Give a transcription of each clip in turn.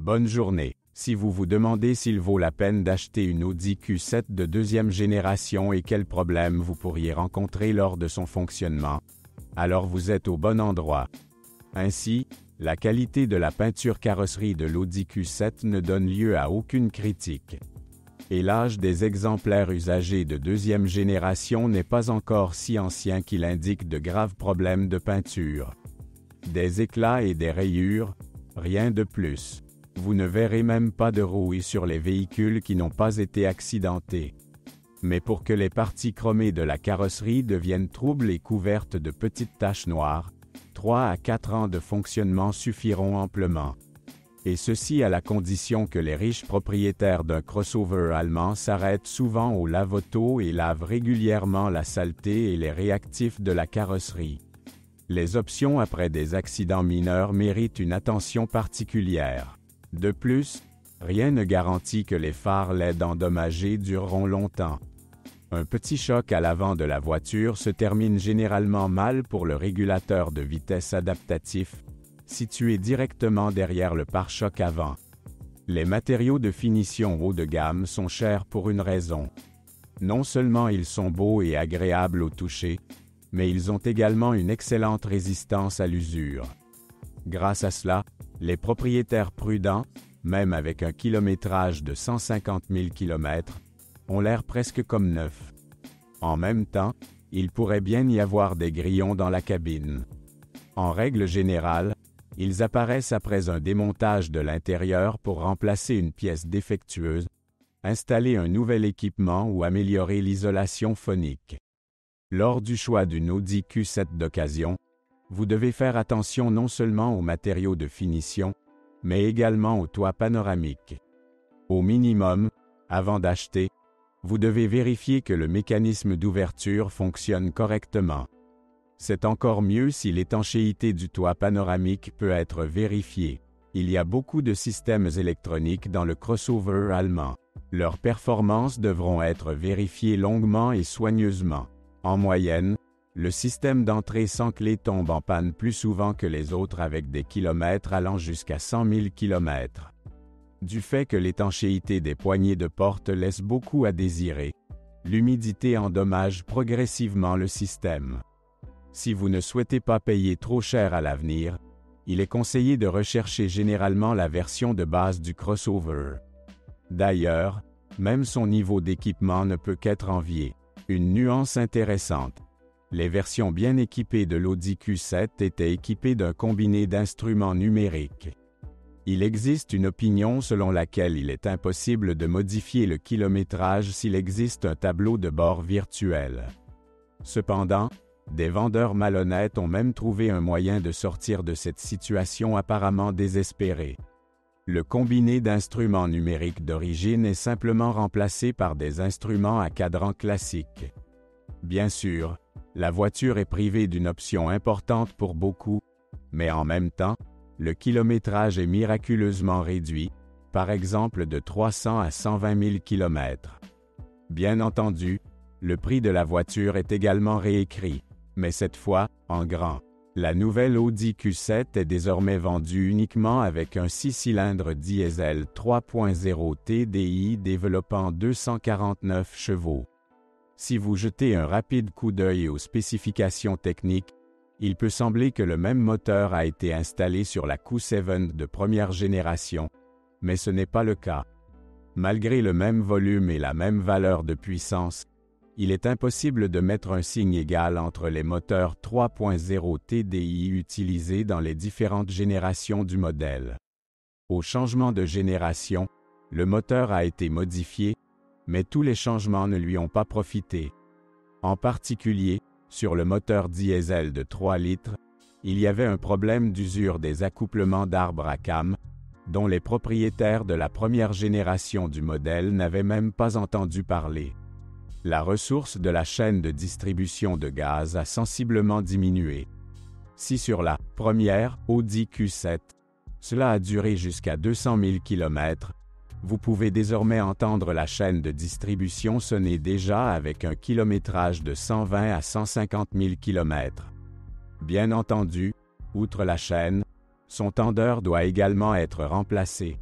Bonne journée. Si vous vous demandez s'il vaut la peine d'acheter une Audi Q7 de deuxième génération et quels problèmes vous pourriez rencontrer lors de son fonctionnement, alors vous êtes au bon endroit. Ainsi, la qualité de la peinture carrosserie de l'Audi Q7 ne donne lieu à aucune critique. Et l'âge des exemplaires usagés de deuxième génération n'est pas encore si ancien qu'il indique de graves problèmes de peinture. Des éclats et des rayures, rien de plus. Vous ne verrez même pas de rouille sur les véhicules qui n'ont pas été accidentés. Mais pour que les parties chromées de la carrosserie deviennent troubles et couvertes de petites taches noires, 3 à 4 ans de fonctionnement suffiront amplement. Et ceci à la condition que les riches propriétaires d'un crossover allemand s'arrêtent souvent au lave-auto et lavent régulièrement la saleté et les réactifs de la carrosserie. Les options après des accidents mineurs méritent une attention particulière. De plus, rien ne garantit que les phares LED endommagés dureront longtemps. Un petit choc à l'avant de la voiture se termine généralement mal pour le régulateur de vitesse adaptatif, situé directement derrière le pare-choc avant. Les matériaux de finition haut de gamme sont chers pour une raison. Non seulement ils sont beaux et agréables au toucher, mais ils ont également une excellente résistance à l'usure. Grâce à cela, les propriétaires prudents, même avec un kilométrage de 150 000 km, ont l'air presque comme neufs. En même temps, il pourrait bien y avoir des grillons dans la cabine. En règle générale, ils apparaissent après un démontage de l'intérieur pour remplacer une pièce défectueuse, installer un nouvel équipement ou améliorer l'isolation phonique. Lors du choix d'une Audi Q7 d'occasion, vous devez faire attention non seulement aux matériaux de finition, mais également au toit panoramique. Au minimum, avant d'acheter, vous devez vérifier que le mécanisme d'ouverture fonctionne correctement. C'est encore mieux si l'étanchéité du toit panoramique peut être vérifiée. Il y a beaucoup de systèmes électroniques dans le crossover allemand. Leurs performances devront être vérifiées longuement et soigneusement. En moyenne, le système d'entrée sans clé tombe en panne plus souvent que les autres avec des kilomètres allant jusqu'à 100 000 km. Du fait que l'étanchéité des poignées de porte laisse beaucoup à désirer, l'humidité endommage progressivement le système. Si vous ne souhaitez pas payer trop cher à l'avenir, il est conseillé de rechercher généralement la version de base du crossover. D'ailleurs, même son niveau d'équipement ne peut qu'être envié. Une nuance intéressante. Les versions bien équipées de l'Audi Q7 étaient équipées d'un combiné d'instruments numériques. Il existe une opinion selon laquelle il est impossible de modifier le kilométrage s'il existe un tableau de bord virtuel. Cependant, des vendeurs malhonnêtes ont même trouvé un moyen de sortir de cette situation apparemment désespérée. Le combiné d'instruments numériques d'origine est simplement remplacé par des instruments à cadran classique. Bien sûr, la voiture est privée d'une option importante pour beaucoup, mais en même temps, le kilométrage est miraculeusement réduit, par exemple de 300 à 120 000 km. Bien entendu, le prix de la voiture est également réécrit, mais cette fois, en grand. La nouvelle Audi Q7 est désormais vendue uniquement avec un 6-cylindres diesel 3.0 TDI développant 249 chevaux. Si vous jetez un rapide coup d'œil aux spécifications techniques, il peut sembler que le même moteur a été installé sur la Q7 de première génération, mais ce n'est pas le cas. Malgré le même volume et la même valeur de puissance, il est impossible de mettre un signe égal entre les moteurs 3.0 TDI utilisés dans les différentes générations du modèle. Au changement de génération, le moteur a été modifié, mais tous les changements ne lui ont pas profité. En particulier, sur le moteur diesel de 3 litres, il y avait un problème d'usure des accouplements d'arbres à cames, dont les propriétaires de la première génération du modèle n'avaient même pas entendu parler. La ressource de la chaîne de distribution de gaz a sensiblement diminué. Si sur la première Audi Q7, cela a duré jusqu'à 200 000 km, vous pouvez désormais entendre la chaîne de distribution sonner déjà avec un kilométrage de 120 à 150 000 km. Bien entendu, outre la chaîne, son tendeur doit également être remplacé.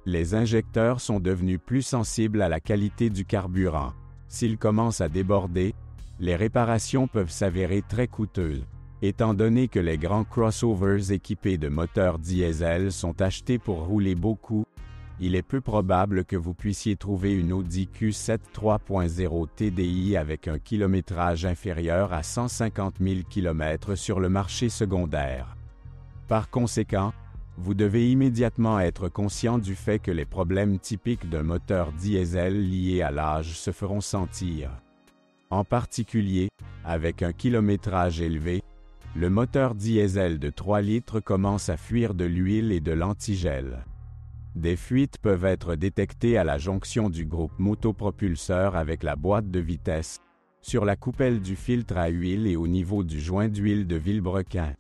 Les injecteurs sont devenus plus sensibles à la qualité du carburant. S'ils commencent à déborder, les réparations peuvent s'avérer très coûteuses. Étant donné que les grands crossovers équipés de moteurs diesel sont achetés pour rouler beaucoup, il est peu probable que vous puissiez trouver une Audi Q7 3.0 TDI avec un kilométrage inférieur à 150 000 km sur le marché secondaire. Par conséquent, vous devez immédiatement être conscient du fait que les problèmes typiques d'un moteur diesel liés à l'âge se feront sentir. En particulier, avec un kilométrage élevé, le moteur diesel de 3 litres commence à fuir de l'huile et de l'antigel. Des fuites peuvent être détectées à la jonction du groupe motopropulseur avec la boîte de vitesse, sur la coupelle du filtre à huile et au niveau du joint d'huile de vilebrequin.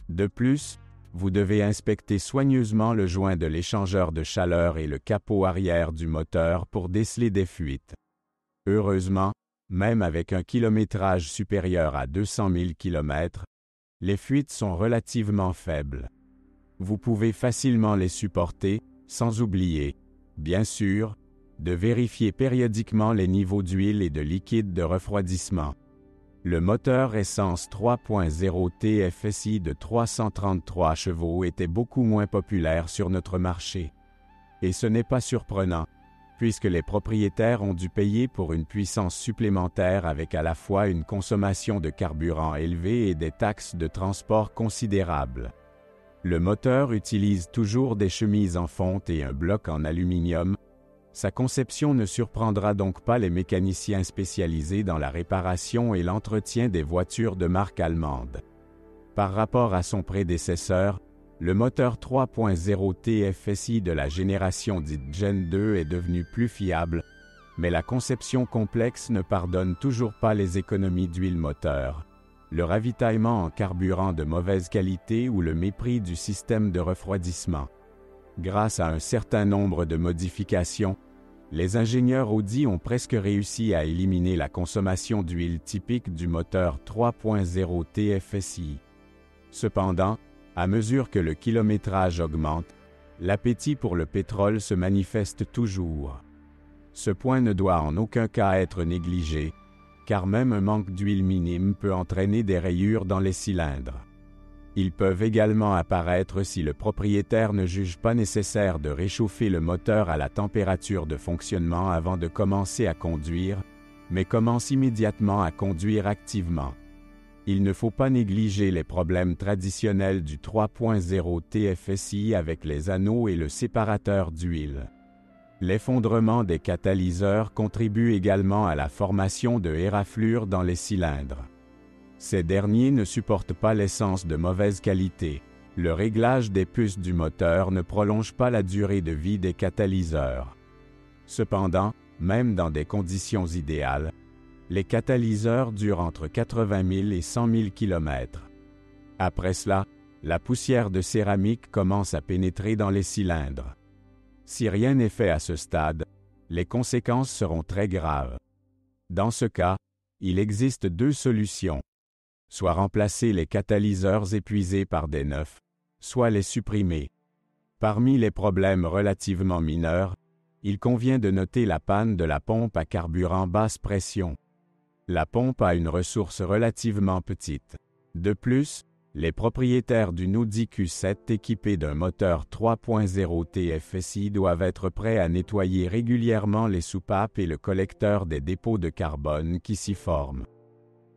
De plus, vous devez inspecter soigneusement le joint de l'échangeur de chaleur et le capot arrière du moteur pour déceler des fuites. Heureusement, même avec un kilométrage supérieur à 200 000 km, les fuites sont relativement faibles. Vous pouvez facilement les supporter, sans oublier, bien sûr, de vérifier périodiquement les niveaux d'huile et de liquide de refroidissement. Le moteur essence 3.0 TFSI de 333 chevaux était beaucoup moins populaire sur notre marché. Et ce n'est pas surprenant, puisque les propriétaires ont dû payer pour une puissance supplémentaire avec à la fois une consommation de carburant élevée et des taxes de transport considérables. Le moteur utilise toujours des chemises en fonte et un bloc en aluminium. Sa conception ne surprendra donc pas les mécaniciens spécialisés dans la réparation et l'entretien des voitures de marque allemande. Par rapport à son prédécesseur, le moteur 3.0 TFSI de la génération dite Gen 2 est devenu plus fiable, mais la conception complexe ne pardonne toujours pas les économies d'huile moteur, le ravitaillement en carburant de mauvaise qualité ou le mépris du système de refroidissement. Grâce à un certain nombre de modifications, les ingénieurs Audi ont presque réussi à éliminer la consommation d'huile typique du moteur 3.0 TFSI. Cependant, à mesure que le kilométrage augmente, l'appétit pour le pétrole se manifeste toujours. Ce point ne doit en aucun cas être négligé, car même un manque d'huile minime peut entraîner des rayures dans les cylindres. Ils peuvent également apparaître si le propriétaire ne juge pas nécessaire de réchauffer le moteur à la température de fonctionnement avant de commencer à conduire, mais commence immédiatement à conduire activement. Il ne faut pas négliger les problèmes traditionnels du 3.0 TFSI avec les anneaux et le séparateur d'huile. L'effondrement des catalyseurs contribue également à la formation de éraflures dans les cylindres. Ces derniers ne supportent pas l'essence de mauvaise qualité. Le réglage des puces du moteur ne prolonge pas la durée de vie des catalyseurs. Cependant, même dans des conditions idéales, les catalyseurs durent entre 80 000 et 100 000 km. Après cela, la poussière de céramique commence à pénétrer dans les cylindres. Si rien n'est fait à ce stade, les conséquences seront très graves. Dans ce cas, il existe deux solutions. Soit remplacer les catalyseurs épuisés par des neufs, soit les supprimer. Parmi les problèmes relativement mineurs, il convient de noter la panne de la pompe à carburant basse pression. La pompe a une ressource relativement petite. De plus, les propriétaires d'une Audi Q7 équipée d'un moteur 3.0 TFSI doivent être prêts à nettoyer régulièrement les soupapes et le collecteur des dépôts de carbone qui s'y forment.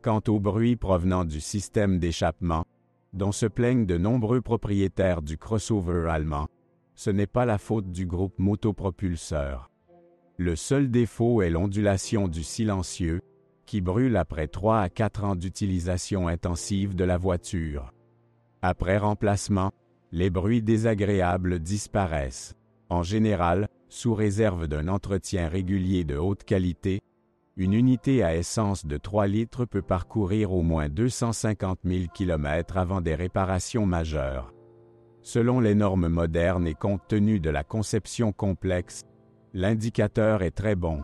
Quant au bruit provenant du système d'échappement, dont se plaignent de nombreux propriétaires du crossover allemand, ce n'est pas la faute du groupe motopropulseur. Le seul défaut est l'ondulation du silencieux, qui brûle après 3 à 4 ans d'utilisation intensive de la voiture. Après remplacement, les bruits désagréables disparaissent. En général, sous réserve d'un entretien régulier de haute qualité, une unité à essence de 3 litres peut parcourir au moins 250 000 km avant des réparations majeures. Selon les normes modernes et compte tenu de la conception complexe, l'indicateur est très bon.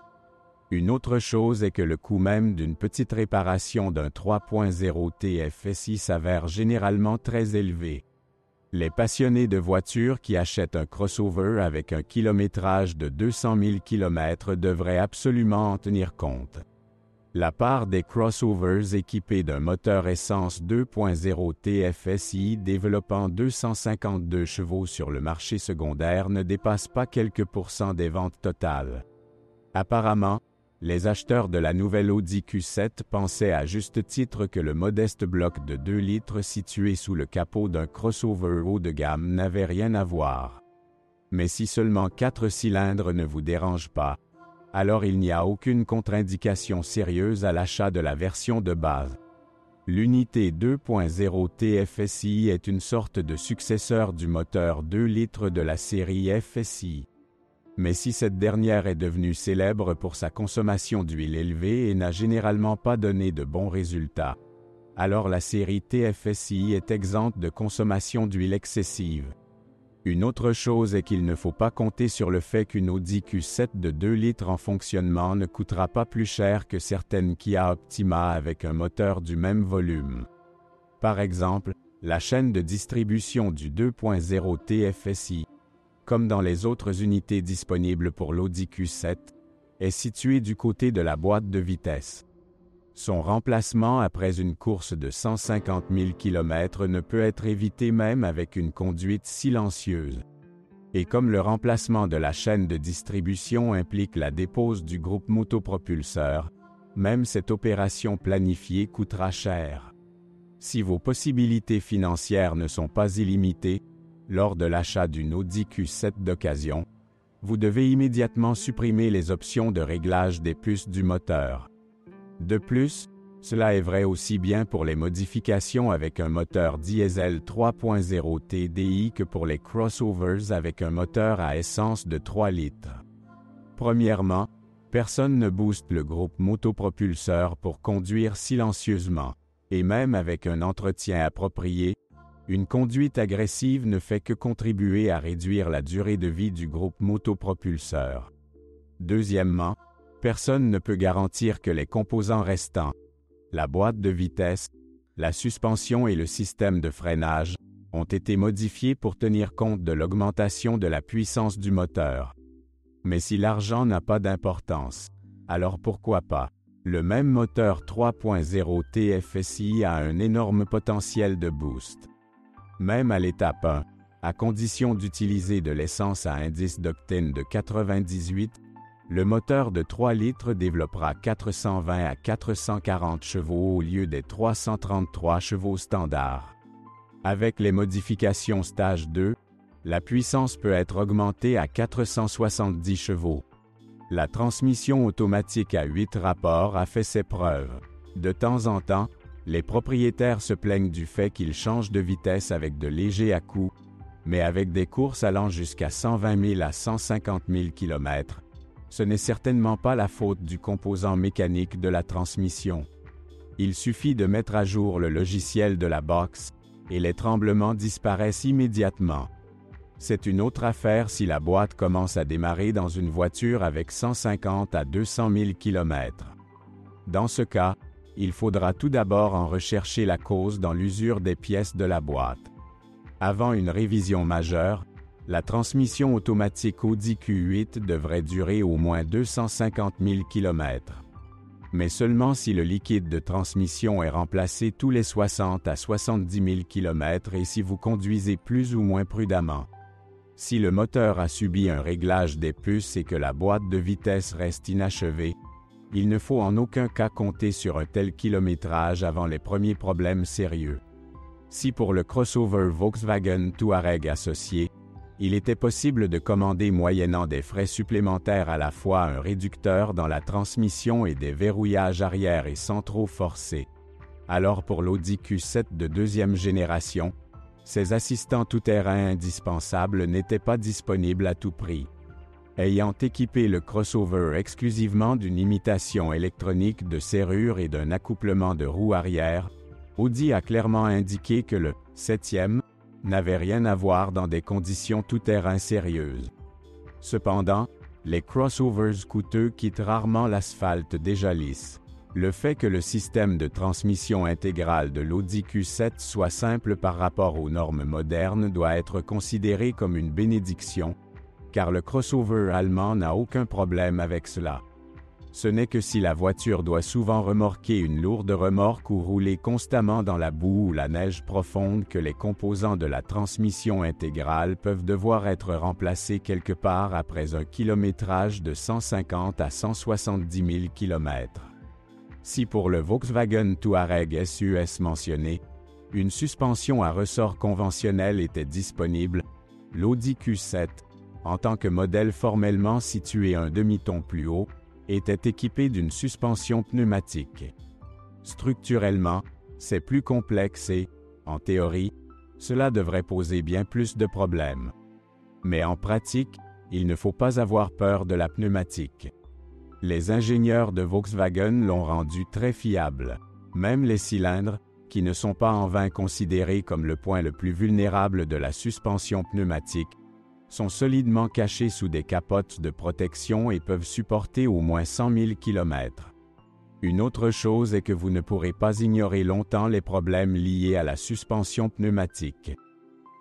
Une autre chose est que le coût même d'une petite réparation d'un 3.0 TFSI s'avère généralement très élevé. Les passionnés de voitures qui achètent un crossover avec un kilométrage de 200 000 km devraient absolument en tenir compte. La part des crossovers équipés d'un moteur essence 2.0 TFSI développant 252 chevaux sur le marché secondaire ne dépasse pas quelques pourcents des ventes totales. Apparemment, les acheteurs de la nouvelle Audi Q7 pensaient à juste titre que le modeste bloc de 2 litres situé sous le capot d'un crossover haut de gamme n'avait rien à voir. Mais si seulement 4 cylindres ne vous dérangent pas, alors il n'y a aucune contre-indication sérieuse à l'achat de la version de base. L'unité 2.0 TFSI est une sorte de successeur du moteur 2 litres de la série FSI. Mais si cette dernière est devenue célèbre pour sa consommation d'huile élevée et n'a généralement pas donné de bons résultats, alors la série TFSI est exempte de consommation d'huile excessive. Une autre chose est qu'il ne faut pas compter sur le fait qu'une Audi Q7 de 2 litres en fonctionnement ne coûtera pas plus cher que certaines Kia Optima avec un moteur du même volume. Par exemple, la chaîne de distribution du 2.0 TFSI, comme dans les autres unités disponibles pour l'Audi Q7, est située du côté de la boîte de vitesse. Son remplacement après une course de 150 000 km ne peut être évité même avec une conduite silencieuse. Et comme le remplacement de la chaîne de distribution implique la dépose du groupe motopropulseur, même cette opération planifiée coûtera cher. Si vos possibilités financières ne sont pas illimitées, lors de l'achat d'une Audi Q7 d'occasion, vous devez immédiatement supprimer les options de réglage des puces du moteur. De plus, cela est vrai aussi bien pour les modifications avec un moteur diesel 3.0 TDI que pour les crossovers avec un moteur à essence de 3 litres. Premièrement, personne ne booste le groupe motopropulseur pour conduire silencieusement, et même avec un entretien approprié, une conduite agressive ne fait que contribuer à réduire la durée de vie du groupe motopropulseur. Deuxièmement, personne ne peut garantir que les composants restants, la boîte de vitesse, la suspension et le système de freinage, ont été modifiés pour tenir compte de l'augmentation de la puissance du moteur. Mais si l'argent n'a pas d'importance, alors pourquoi pas? Le même moteur 3.0 TFSI a un énorme potentiel de boost. Même à l'étape 1, à condition d'utiliser de l'essence à indice d'octane de 98, le moteur de 3 litres développera 420 à 440 chevaux au lieu des 333 chevaux standards. Avec les modifications Stage 2, la puissance peut être augmentée à 470 chevaux. La transmission automatique à 8 rapports a fait ses preuves. De temps en temps, les propriétaires se plaignent du fait qu'ils changent de vitesse avec de légers à-coups, mais avec des courses allant jusqu'à 120 000 à 150 000 km, ce n'est certainement pas la faute du composant mécanique de la transmission. Il suffit de mettre à jour le logiciel de la box, et les tremblements disparaissent immédiatement. C'est une autre affaire si la boîte commence à démarrer dans une voiture avec 150 à 200 000 km. Dans ce cas, il faudra tout d'abord en rechercher la cause dans l'usure des pièces de la boîte. Avant une révision majeure, la transmission automatique Audi Q8 devrait durer au moins 250 000 km. Mais seulement si le liquide de transmission est remplacé tous les 60 à 70 000 km et si vous conduisez plus ou moins prudemment. Si le moteur a subi un réglage des puces et que la boîte de vitesse reste inachevée, il ne faut en aucun cas compter sur un tel kilométrage avant les premiers problèmes sérieux. Si pour le crossover Volkswagen Touareg associé, il était possible de commander moyennant des frais supplémentaires à la fois un réducteur dans la transmission et des verrouillages arrière et centraux forcés, alors pour l'Audi Q7 de deuxième génération, ces assistants tout-terrain indispensables n'étaient pas disponibles à tout prix. Ayant équipé le crossover exclusivement d'une imitation électronique de serrure et d'un accouplement de roues arrière, Audi a clairement indiqué que le 7e n'avait rien à voir dans des conditions tout-terrain sérieuses. Cependant, les crossovers coûteux quittent rarement l'asphalte déjà lisse. Le fait que le système de transmission intégrale de l'Audi Q7 soit simple par rapport aux normes modernes doit être considéré comme une bénédiction, car le crossover allemand n'a aucun problème avec cela. Ce n'est que si la voiture doit souvent remorquer une lourde remorque ou rouler constamment dans la boue ou la neige profonde que les composants de la transmission intégrale peuvent devoir être remplacés quelque part après un kilométrage de 150 à 170 000 km. Si pour le Volkswagen Touareg SUS mentionné, une suspension à ressort conventionnelle était disponible, l'Audi Q7, en tant que modèle formellement situé un demi-ton plus haut, était équipé d'une suspension pneumatique. Structurellement, c'est plus complexe et, en théorie, cela devrait poser bien plus de problèmes. Mais en pratique, il ne faut pas avoir peur de la pneumatique. Les ingénieurs de Volkswagen l'ont rendu très fiable. Même les cylindres, qui ne sont pas en vain considérés comme le point le plus vulnérable de la suspension pneumatique, sont solidement cachés sous des capotes de protection et peuvent supporter au moins 100 000 km. Une autre chose est que vous ne pourrez pas ignorer longtemps les problèmes liés à la suspension pneumatique.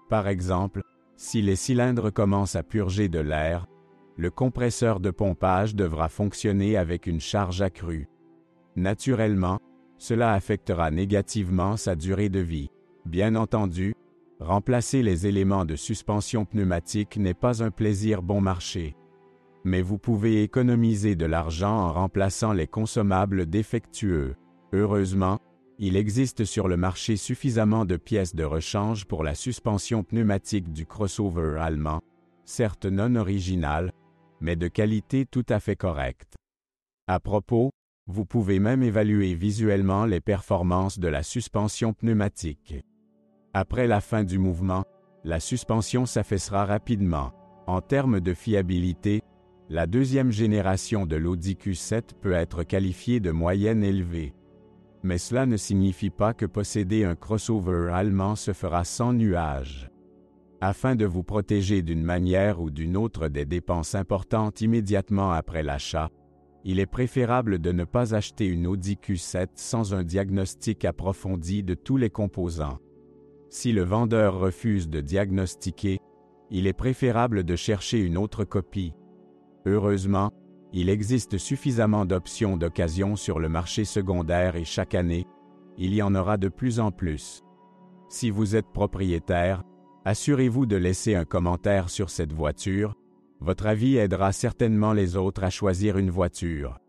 Par exemple, si les cylindres commencent à purger de l'air, le compresseur de pompage devra fonctionner avec une charge accrue. Naturellement, cela affectera négativement sa durée de vie. Bien entendu, remplacer les éléments de suspension pneumatique n'est pas un plaisir bon marché. Mais vous pouvez économiser de l'argent en remplaçant les consommables défectueux. Heureusement, il existe sur le marché suffisamment de pièces de rechange pour la suspension pneumatique du crossover allemand, certes non originale, mais de qualité tout à fait correcte. À propos, vous pouvez même évaluer visuellement les performances de la suspension pneumatique. Après la fin du mouvement, la suspension s'affaissera rapidement. En termes de fiabilité, la deuxième génération de l'Audi Q7 peut être qualifiée de moyenne élevée. Mais cela ne signifie pas que posséder un crossover allemand se fera sans nuages. Afin de vous protéger d'une manière ou d'une autre des dépenses importantes immédiatement après l'achat, il est préférable de ne pas acheter une Audi Q7 sans un diagnostic approfondi de tous les composants. Si le vendeur refuse de diagnostiquer, il est préférable de chercher une autre copie. Heureusement, il existe suffisamment d'options d'occasion sur le marché secondaire et chaque année, il y en aura de plus en plus. Si vous êtes propriétaire, assurez-vous de laisser un commentaire sur cette voiture. Votre avis aidera certainement les autres à choisir une voiture.